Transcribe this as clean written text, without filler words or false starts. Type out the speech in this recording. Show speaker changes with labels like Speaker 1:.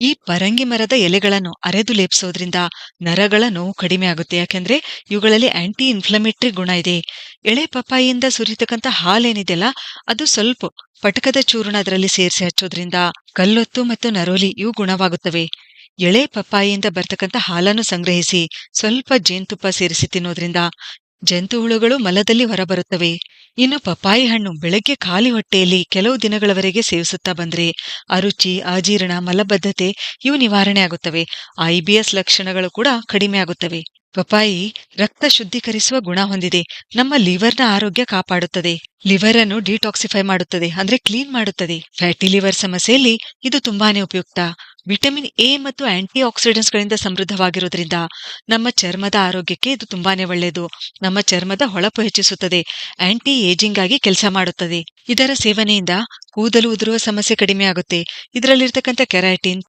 Speaker 1: ಈ ಪರಂಗಿ ಮರದ ಎಲೆಗಳನ್ನು ಅರೆದು ಲೇಪಿಸೋದ್ರಿಂದ ನರಗಳ ನೋವು ಕಡಿಮೆ ಆಗುತ್ತೆ. ಯಾಕೆಂದ್ರೆ ಇವುಗಳಲ್ಲಿ ಆಂಟಿ ಇನ್ಫ್ಲಮೇಟರಿ ಗುಣ ಇದೆ. ಎಳೆ ಪಪ್ಪಾಯಿಯಿಂದ ಸುರಿತಕ್ಕಂಥ ಹಾಲೇನಿದೆಯಲ್ಲ, ಅದು ಸ್ವಲ್ಪ ಪಟಕದ ಚೂರ್ಣ ಅದರಲ್ಲಿ ಸೇರಿಸಿ ಹಚ್ಚೋದ್ರಿಂದ ಕಲ್ಲೊತ್ತು ಮತ್ತು ನರೋಲಿ ಇವು ಗುಣವಾಗುತ್ತವೆ. ಎಳೆ ಪಪ್ಪಾಯಿಯಿಂದ ಬರ್ತಕ್ಕಂಥ ಹಾಲನ್ನು ಸಂಗ್ರಹಿಸಿ ಸ್ವಲ್ಪ ಜೇನುತುಪ್ಪ ಸೇರಿಸಿ ತಿನ್ನೋದ್ರಿಂದ ಜಂತು ಹುಳುಗಳು ಮಲದಲ್ಲಿ ಹೊರಬರುತ್ತವೆ. ಇನ್ನು ಪಪ್ಪಾಯಿ ಹಣ್ಣು ಬೆಳಗ್ಗೆ ಖಾಲಿ ಹೊಟ್ಟೆಯಲ್ಲಿ ಕೆಲವು ದಿನಗಳವರೆಗೆ ಸೇವಿಸುತ್ತಾ ಬಂದ್ರೆ ಅರುಚಿ, ಅಜೀರ್ಣ, ಮಲಬದ್ಧತೆ ಇವು ನಿವಾರಣೆ ಆಗುತ್ತವೆ. IBS ಲಕ್ಷಣಗಳು ಕೂಡ ಕಡಿಮೆ ಆಗುತ್ತವೆ. ಪಪ್ಪಾಯಿ ರಕ್ತ ಶುದ್ಧೀಕರಿಸುವ ಗುಣ ಹೊಂದಿದೆ. ನಮ್ಮ ಲಿವರ್ನ ಆರೋಗ್ಯ ಕಾಪಾಡುತ್ತದೆ. ಲಿವರ್ ಅನ್ನು ಡಿಟಾಕ್ಸಿಫೈ ಮಾಡುತ್ತದೆ, ಅಂದ್ರೆ ಕ್ಲೀನ್ ಮಾಡುತ್ತದೆ. ಫ್ಯಾಟಿ ಲಿವರ್ ಸಮಸ್ಯೆಯಲ್ಲಿ ಇದು ತುಂಬಾನೇ ಉಪಯುಕ್ತ. ವಿಟಮಿನ್ ಎ ಮತ್ತು ಆಂಟಿ ಆಕ್ಸಿಡೆಂಟ್ಸ್ ಗಳಿಂದ ಸಮೃದ್ಧವಾಗಿರೋದ್ರಿಂದ ನಮ್ಮ ಚರ್ಮದ ಆರೋಗ್ಯಕ್ಕೆ ಇದು ತುಂಬಾನೇ ಒಳ್ಳೆಯದು. ನಮ್ಮ ಚರ್ಮದ ಹೊಳಪು ಹೆಚ್ಚಿಸುತ್ತದೆ, ಆಂಟಿ ಏಜಿಂಗ್ ಆಗಿ ಕೆಲಸ ಮಾಡುತ್ತದೆ. ಇದರ ಸೇವನೆಯಿಂದ ಕೂದಲು ಉದುರುವ ಸಮಸ್ಯೆ ಕಡಿಮೆ ಆಗುತ್ತೆ. ಇದರಲ್ಲಿರ್ತಕ್ಕಂಥ ಕೆರಾಟಿನ್